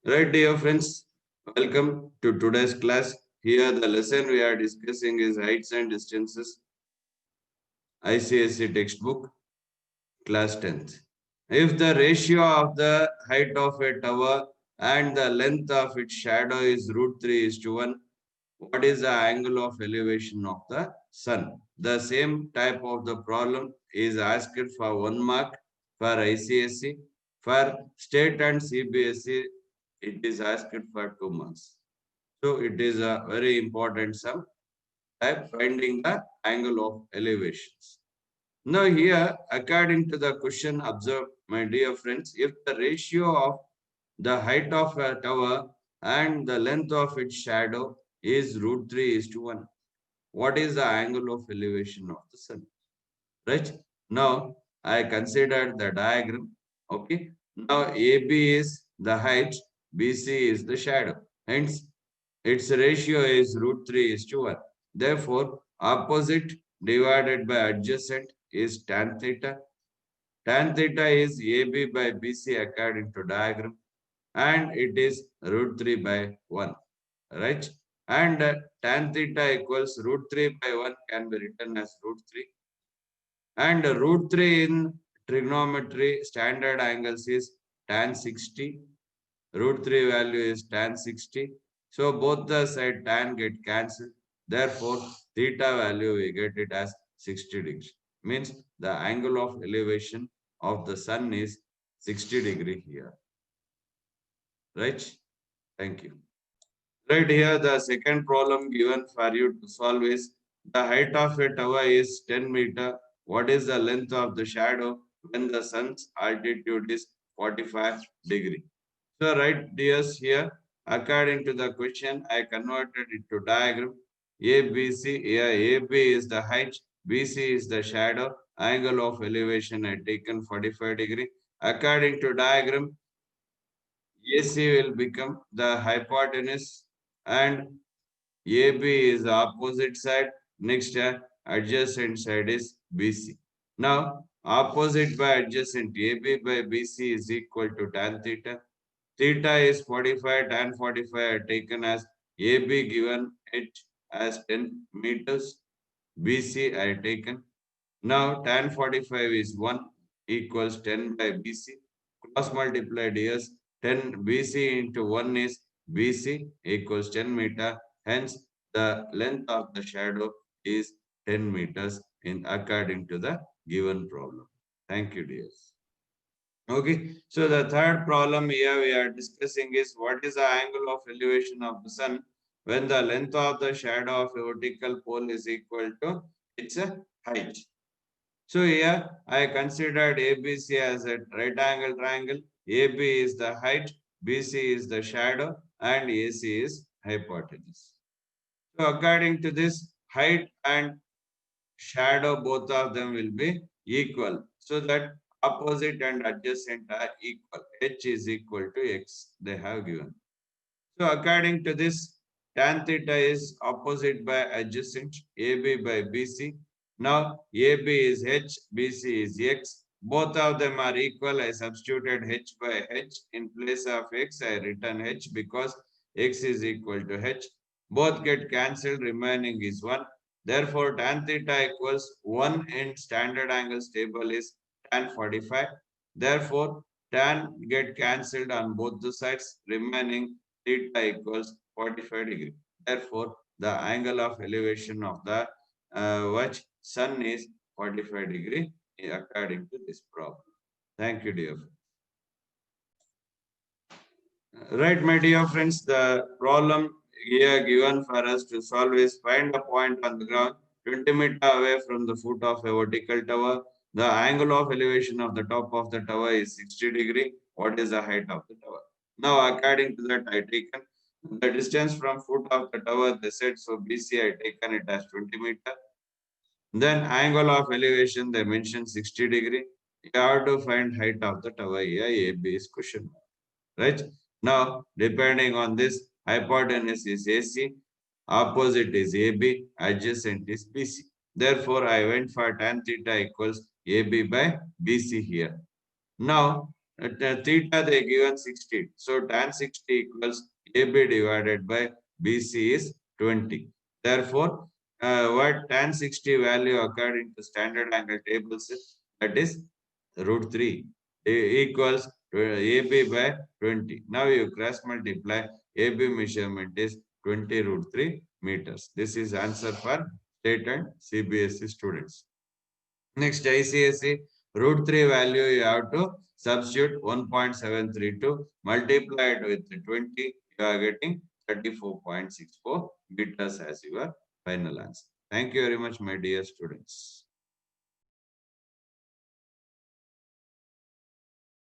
Right, dear friends, welcome to today's class. Here, the lesson we are discussing is heights and distances, ICSE textbook, class 10th. If the ratio of the height of a tower and the length of its shadow is root 3 is to 1, what is the angle of elevation of the sun? The same type of the problem is asked for 1 mark for ICSE. For state and CBSE, it is asked for 2 marks. So it is a very important sum type finding the angle of elevations. Now here, according to the question observed, my dear friends, if the ratio of the height of a tower and the length of its shadow is root 3 is to 1, what is the angle of elevation of the sun? Right? Now, I considered the diagram. Okay. Now, AB is the height, BC is the shadow. Hence, its ratio is root 3 is to 1. Therefore, opposite divided by adjacent is tan theta. Tan theta is AB by BC according to diagram, and it is root 3 by 1. Right? And tan theta equals root 3 by 1 can be written as root 3. And root 3 in trigonometry standard angles is tan 60. Root 3 value is tan 60. So both the side tan get cancelled. Therefore, theta value we get it as 60 degrees. Means the angle of elevation of the sun is 60 degree here. Right? Thank you. Right here, the second problem given for you to solve is the height of a tower is 10 meter. What is the length of the shadow when the sun's altitude is 45 degree? So right dears here, according to the question, I converted it to diagram. ABC, here AB is the height, BC is the shadow, angle of elevation I taken 45 degree. According to diagram, AC will become the hypotenuse and AB is the opposite side. Next, adjacent side is BC. Now, opposite by adjacent, AB by BC is equal to tan theta. Theta is 45, tan 45 are taken as AB given it as 10 meters. BC I taken. Now, tan 45 is 1 equals 10 by BC. Cross multiplied here, 10 BC into 1 is BC equals 10 meter. Hence, the length of the shadow is 10 meters in according to the given problem. Thank you, dears. Okay, so the third problem here we are discussing is what is the angle of elevation of the sun when the length of the shadow of a vertical pole is equal to its height. So here I considered ABC as a right angle triangle. AB is the height, BC is the shadow, and AC is hypotenuse. So according to this, height and shadow, both of them will be equal. So that opposite and adjacent are equal. H is equal to X. They have given. So according to this, tan theta is opposite by adjacent, AB by BC. Now AB is H, BC is X. Both of them are equal. I substituted H by H. In place of X, I written H because X is equal to H. Both get cancelled, remaining is 1. Therefore, tan theta equals 1 in standard angles table is tan 45. Therefore, tan get cancelled on both the sides, remaining theta equals 45 degree. Therefore, the angle of elevation of the watch sun is 45 degree according to this problem. Thank you, dear. Right, my dear friends, the problem here given for us to solve is find a point on the ground 20 meter away from the foot of a vertical tower. The angle of elevation of the top of the tower is 60 degree. What is the height of the tower? Now, according to that, I taken the distance from foot of the tower, they said, so BC, I taken it as 20 meter. Then angle of elevation, they mentioned 60 degree. You have to find height of the tower here, AB is question mark. Right? Now, depending on this, hypotenuse is AC, opposite is AB, adjacent is BC. Therefore, I went for tan theta equals AB by BC here. Now, theta they given 60. So tan 60 equals AB divided by BC is 20. Therefore, what tan 60 value occurred into standard angle tables that is root 3 equals AB by 20. Now you cross multiply AB measurement is 20 root 3 meters. This is answer for state and CBSE students. Next ICSE root 3 value you have to substitute 1.732 multiply it with 20 you are getting 34.64 meters as your final answer. Thank you very much my dear students.